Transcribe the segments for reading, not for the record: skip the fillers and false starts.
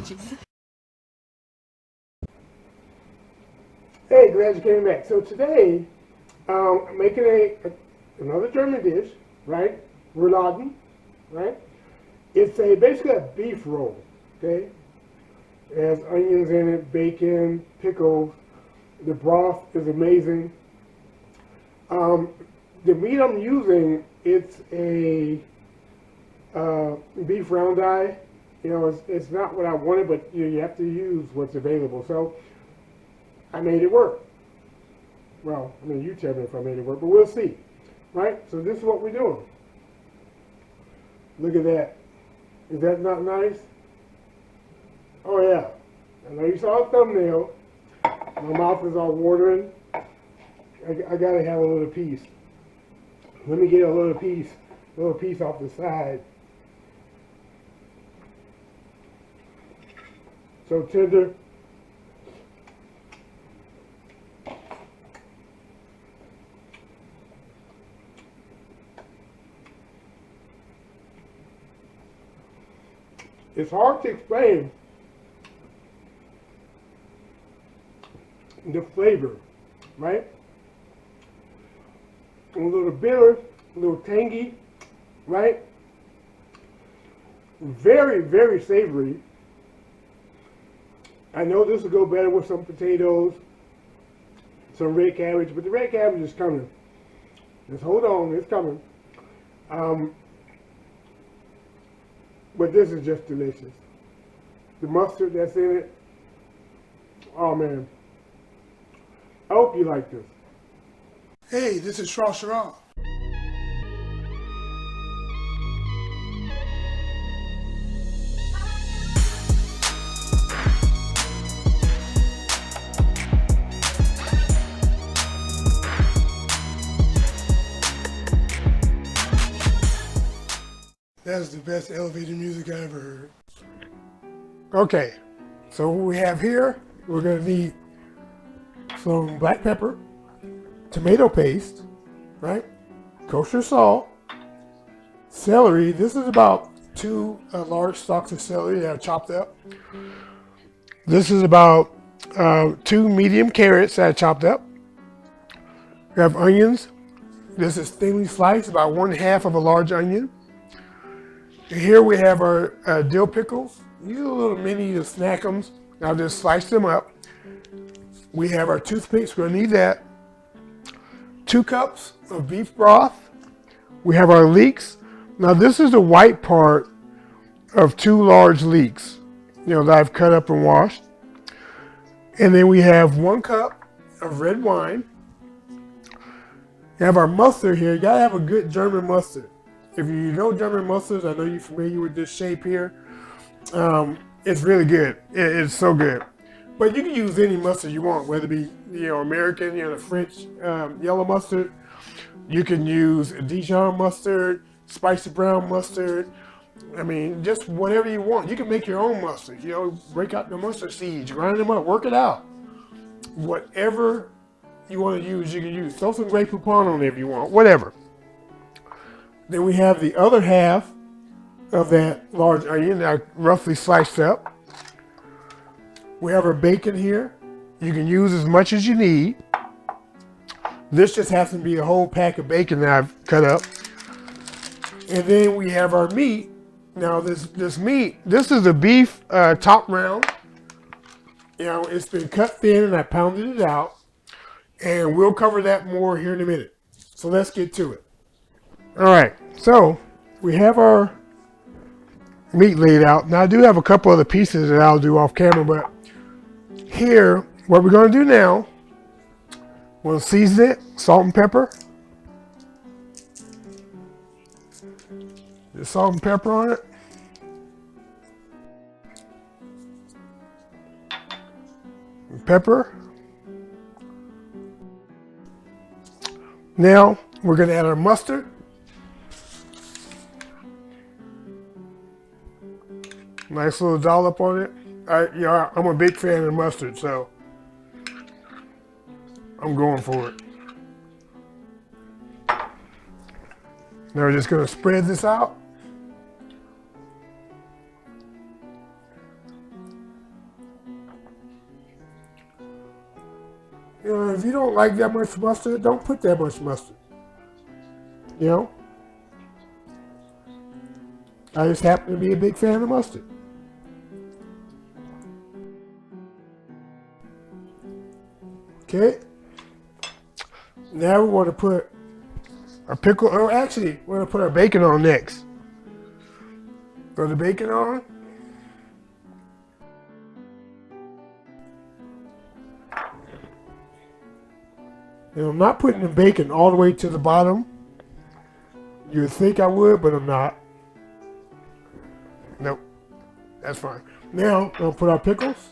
with you. Hey, glad you came back. So today, I'm making another German dish, right? Rouladen, right? It's basically a beef roll, okay? It has onions in it, bacon, pickles. The broth is amazing. Um, the meat I'm using, it's a beef round eye. You know, it's not what I wanted, but you have to use what's available. So I made it work. Well, I mean, you tell me if I made it work, but we'll see. Right? So this is what we're doing. Look at that. Is that not nice? Oh, yeah. I know you saw a thumbnail. My mouth is all watering. I gotta have a little piece. Let me get a little piece off the side. So tender. It's hard to explain the flavor, right? A little bitter, a little tangy, right? Very, very savory. I know this will go better with some potatoes, some red cabbage, but the red cabbage is coming. Just hold on, it's coming. But this is just delicious. The mustard that's in it, oh man. I hope you like this. Hey, this is Shrashira. That's the best elevator music I ever heard. Okay, so what we have here, we're gonna need some black pepper, tomato paste, right? Kosher salt, celery. This is about two large stalks of celery that I chopped up. This is about two medium carrots that I chopped up. We have onions. This is thinly sliced, about 1/2 of a large onion. And here we have our dill pickles. These are little mini to snack them. I'll just slice them up. We have our toothpicks, we're gonna need that. 2 cups of beef broth. We have our leeks. Now this is the white part of 2 large leeks, that I've cut up and washed. And then we have 1 cup of red wine. We have our mustard here. You gotta have a good German mustard. If you know German mustards, I know you're familiar with this shape here. It's really good. It's so good. But you can use any mustard you want, whether it be American, the French yellow mustard. You can use Dijon mustard, spicy brown mustard. I mean, just whatever you want. You can make your own mustard. Break out the mustard seeds, grind them up, work it out. Whatever you want to use, you can use. Throw some Grey Poupon on there if you want, whatever. Then we have the other half of that large onion that I roughly sliced up. We have our bacon here. You can use as much as you need. This just has to be a whole pack of bacon that I've cut up. And then we have our meat. Now this meat, this is a beef top round. It's been cut thin and I pounded it out. And we'll cover that more here in a minute. So let's get to it. All right, so we have our meat laid out. Now I do have a couple other pieces that I'll do off camera, but here, what we're gonna do now, we'll season it, salt and pepper. Just salt and pepper on it. Pepper. Now we're gonna add our mustard. Nice little dollop on it. I'm a big fan of mustard, so I'm going for it. Now we're just gonna spread this out. if you don't like that much mustard, don't put that much mustard. You know, I just happen to be a big fan of mustard. Okay. Now we want to put our pickle, or actually, we're going to put our bacon on next. Throw the bacon on. And I'm not putting the bacon all the way to the bottom. You would think I would, but I'm not. Nope. That's fine. Now, we'll put our pickles.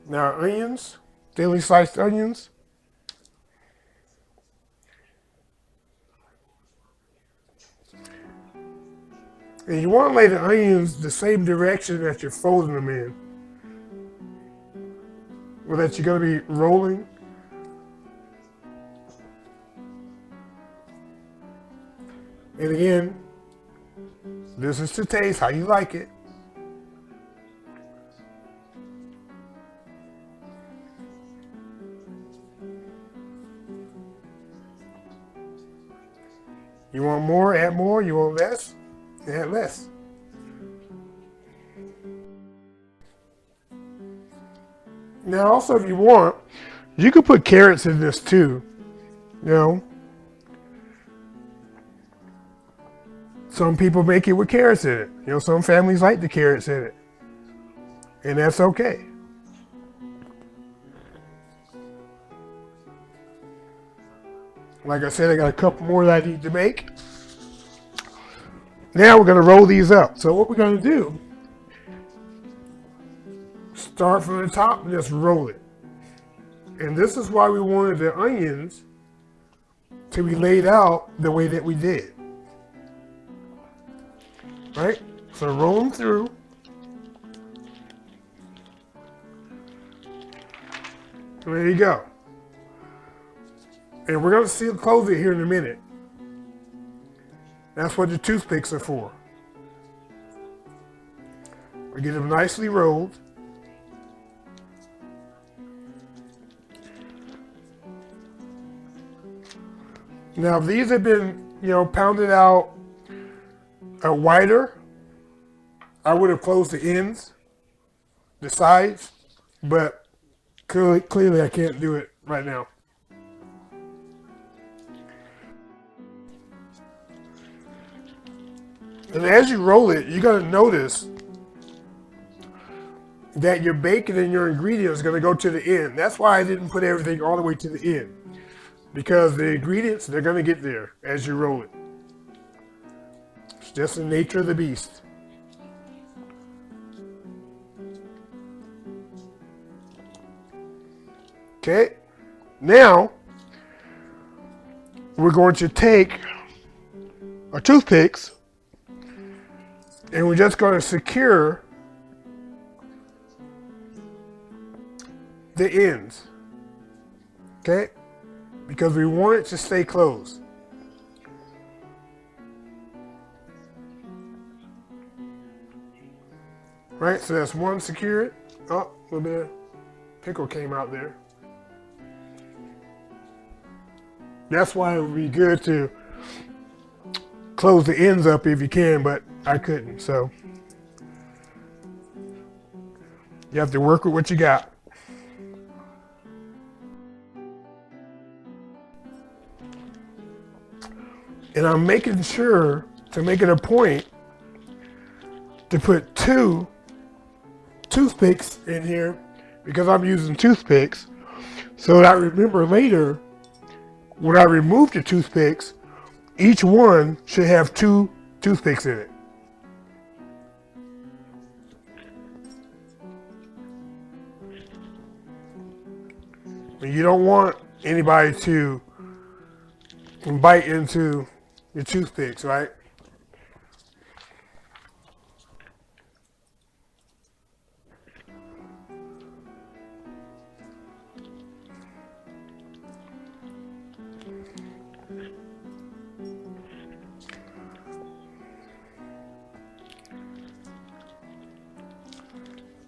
Now our onions, thinly sliced onions. And you want to lay the onions the same direction that you're folding them in. Or that you're going to be rolling. And again, this is to taste, how you like it. You want more, add more. You want less, add less. Now also if you want, you could put carrots in this too. You know. Some people make it with carrots in it. You know, some families like the carrots in it. And that's okay. Like I said, I got a couple more that I need to make. Now we're going to roll these up. So what we're going to do, start from the top and just roll it. And this is why we wanted the onions to be laid out the way that we did. Right? So roll them through. There you go. And we're going to close it here in a minute. That's what the toothpicks are for. We get them nicely rolled. Now, if these have been, pounded out wider, I would have closed the ends, the sides, but clearly I can't do it right now. And as you roll it, you're going to notice that your bacon and your ingredients are going to go to the end. That's why I didn't put everything all the way to the end. Because the ingredients, they're going to get there as you roll it. It's just the nature of the beast. Okay, now we're going to take our toothpicks and we're just going to secure the ends, okay? Because we want it to stay closed. Right, so that's one secured. Oh, a little bit of pickle came out there. That's why it would be good to close the ends up if you can, but I couldn't, so you have to work with what you got. And I'm making sure to make it a point to put 2 toothpicks in here because I'm using toothpicks so that I remember later when I remove the toothpicks, each one should have 2 toothpicks in it. And you don't want anybody to bite into your toothpicks, right?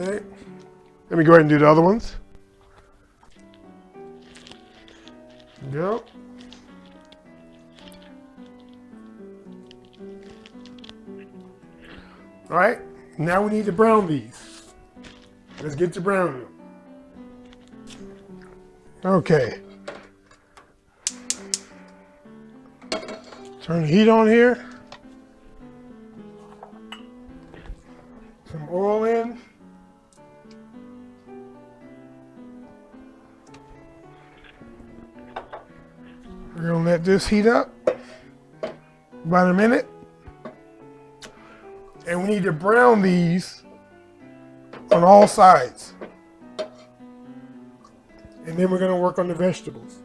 Okay. Let me go ahead and do the other ones. Go. All right, now we need to brown these. Let's get to browning them. Okay. Turn the heat on here. Some oil in. We're gonna let this heat up about a minute. And we need to brown these on all sides. And then we're gonna work on the vegetables.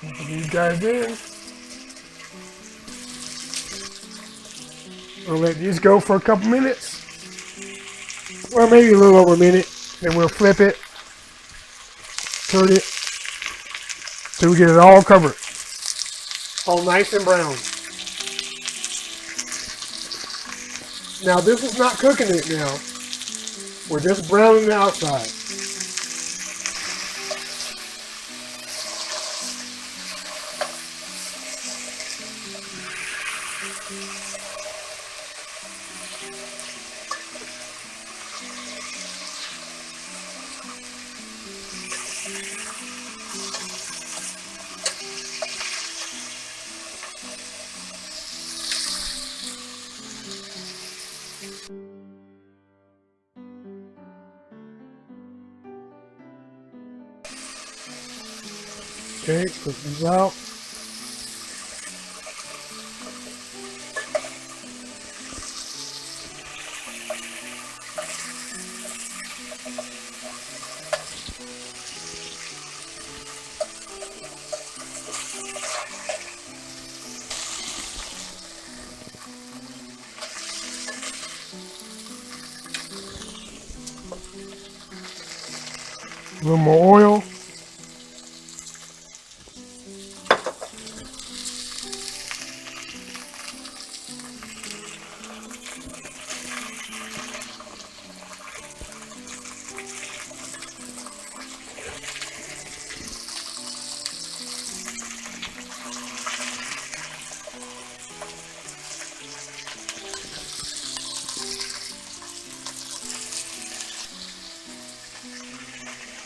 Put these guys in. We'll let these go for a couple minutes. Or maybe a little over a minute. Then we'll flip it. Turn it. So we get it all covered. All nice and brown. Now this is not cooking it now. We're just browning the outside. Okay, put these out. A little more oil.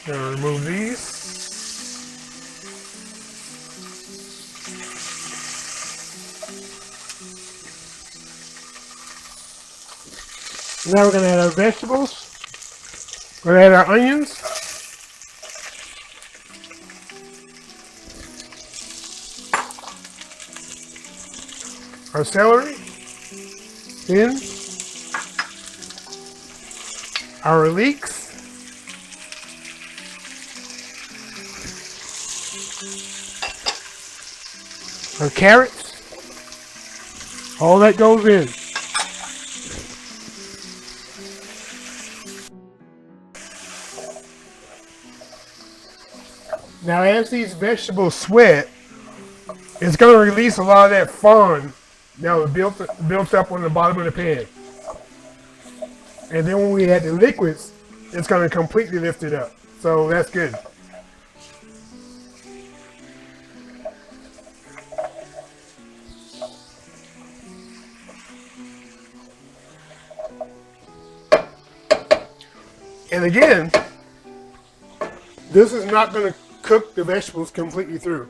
Gonna remove these. Now we're gonna add our vegetables. We're gonna add our onions. Our celery. In. Our leeks. Our carrots, all that goes in. Now as these vegetables sweat, it's going to release a lot of that fond that was built up on the bottom of the pan. And then when we add the liquids, it's going to completely lift it up. So that's good. And again, this is not going to cook the vegetables completely through.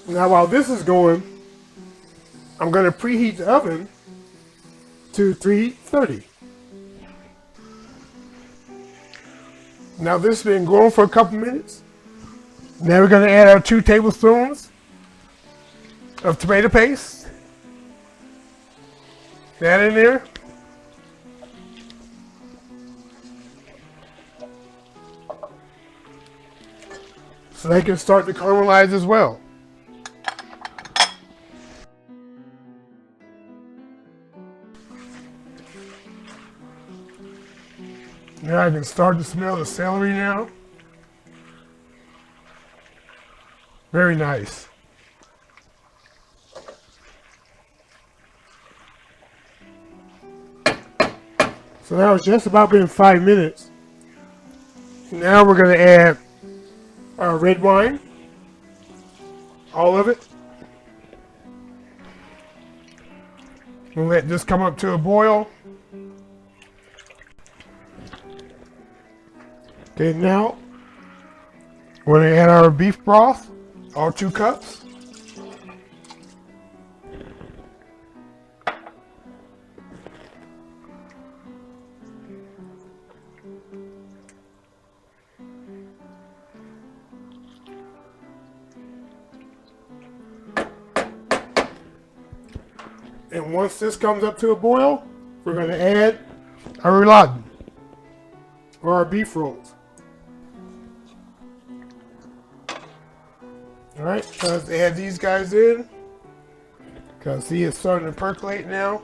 Now while this is going, I'm going to preheat the oven to 330. Now this has been going for a couple minutes. Now we're going to add our 2 tablespoons of tomato paste. that in there. So they can start to caramelize as well. Now I can start to smell the celery now. Very nice. So that was just about been 5 minutes. Now we're going to add our red wine, all of it. We'll let this come up to a boil. Okay, now we're going to add our beef broth, all 2 cups. And once this comes up to a boil, we're going to add our rouladen, or our beef rolls. Alright, let's add these guys in. Because see, it's starting to percolate now.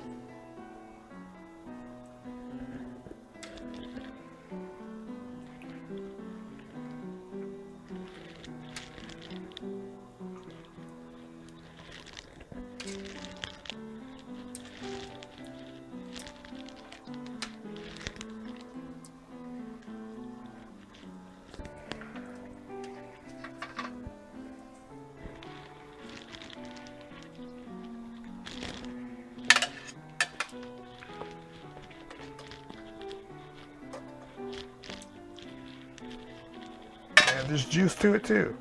Add this juice to it too.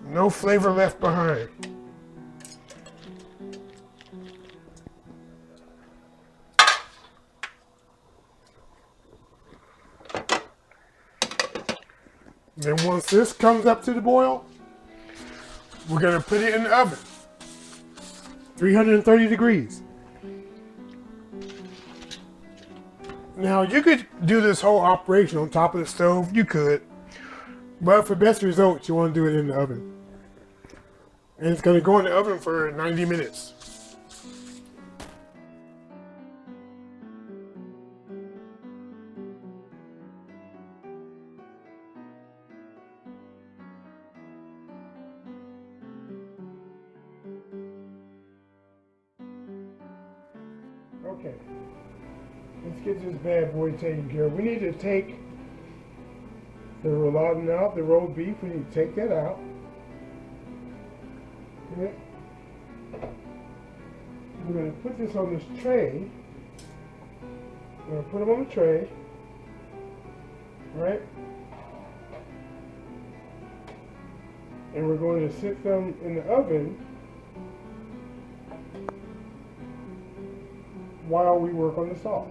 No flavor left behind. Then once this comes up to the boil, we're going to put it in the oven. 330 degrees. Now you could do this whole operation on top of the stove, you could. But for best results, you want to do it in the oven. And it's going to go in the oven for 90 minutes. Okay, let's get this bad boy taken care of. We need to take the rouladen out, the rolled beef. We need to take that out. Okay. We're going to put this on this tray. We're going to put them on the tray. Right? And we're going to sit them in the oven while we work on the sauce.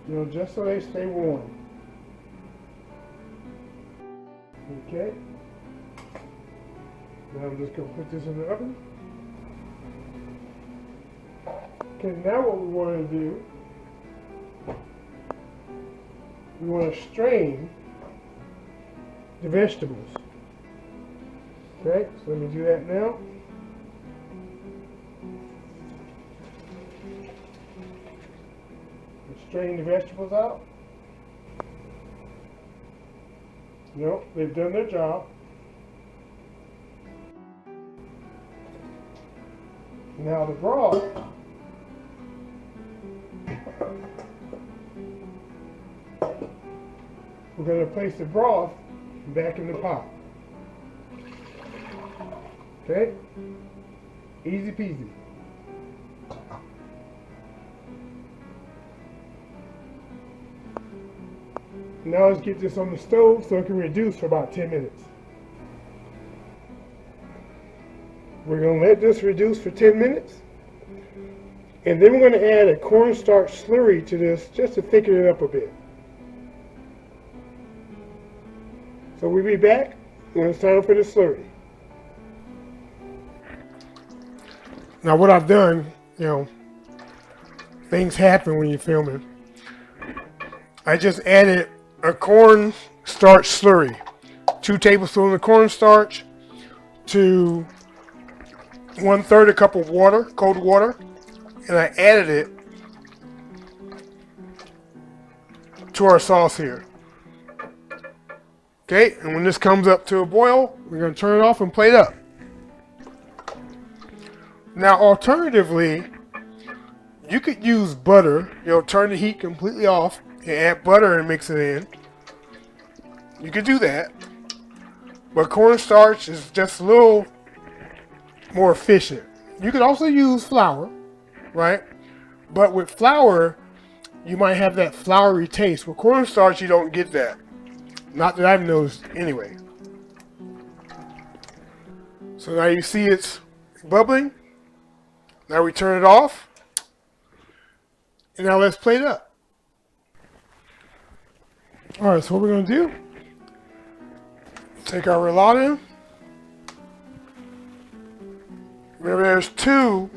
You know, just so they stay warm. Okay. Now I'm just going to put this in the oven. Okay, now what we want to do, we want to strain the vegetables. Okay, so let me do that now. Strain the vegetables out. Nope, they've done their job. Now the broth. We're going to place the broth back in the pot. Okay? Easy peasy. Now let's get this on the stove so it can reduce for about 10 minutes. We're going to let this reduce for 10 minutes. And then we're going to add a cornstarch slurry to this just to thicken it up a bit. So we'll be back when it's time for the slurry. Now what I've done, things happen when you're filming. I just added a cornstarch slurry. 2 tablespoons of cornstarch to 1/3 a cup of water, cold water, and I added it to our sauce here. Okay, and when this comes up to a boil, we're going to turn it off and plate up. Now, alternatively, you could use butter, turn the heat completely off and add butter and mix it in. You could do that. But cornstarch is just a little more efficient. You could also use flour, right? But with flour, you might have that floury taste. With cornstarch, you don't get that. Not that I've noticed anyway. So now you see it's bubbling. Now we turn it off. And now let's plate it up. Alright, so what we're going to do, take our rouladen. Remember there's 2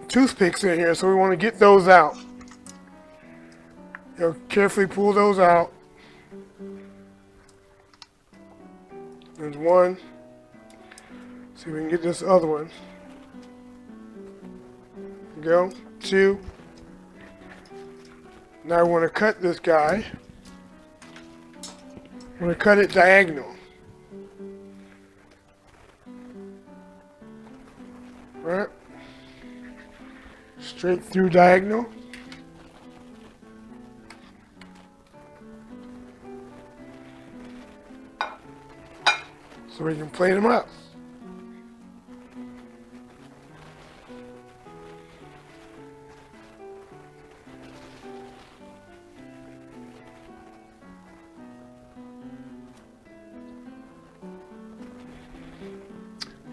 toothpicks in here, so we want to get those out. Carefully pull those out. There's 1. See if we can get this other one. There you go. 2. Now I want to cut this guy. I'm going to cut it diagonal. Right? Straight through diagonal. So we can plate them up.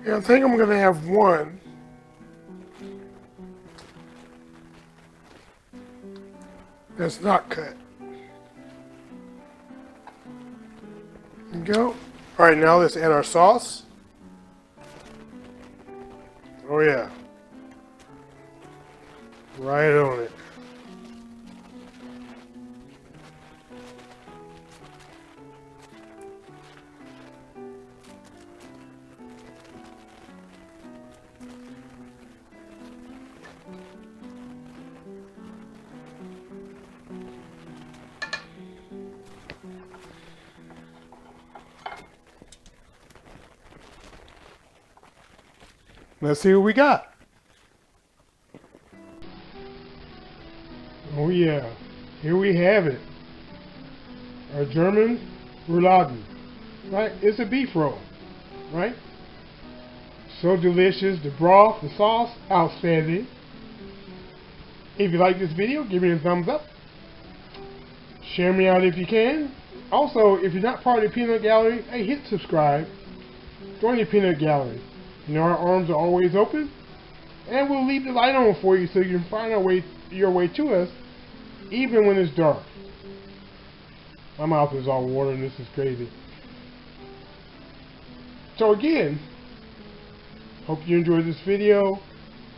Yeah, I think I'm going to have 1. That's not cut. There you go. Alright, now let's add our sauce. Oh yeah. Right on it. Let's see what we got. Oh yeah, here we have it. Our German Rouladen, right? It's a beef roll, right? So delicious, the broth, the sauce, outstanding. If you like this video, give me a thumbs up. Share me out if you can. Also, if you're not part of the Peanut Gallery, hey, hit subscribe. Join the Peanut Gallery. Our arms are always open, and we'll leave the light on for you so you can find your way to us, even when it's dark. My mouth is all water and this is crazy. So again, hope you enjoyed this video.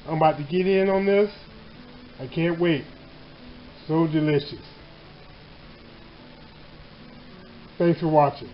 I'm about to get in on this. I can't wait. So delicious. Thanks for watching.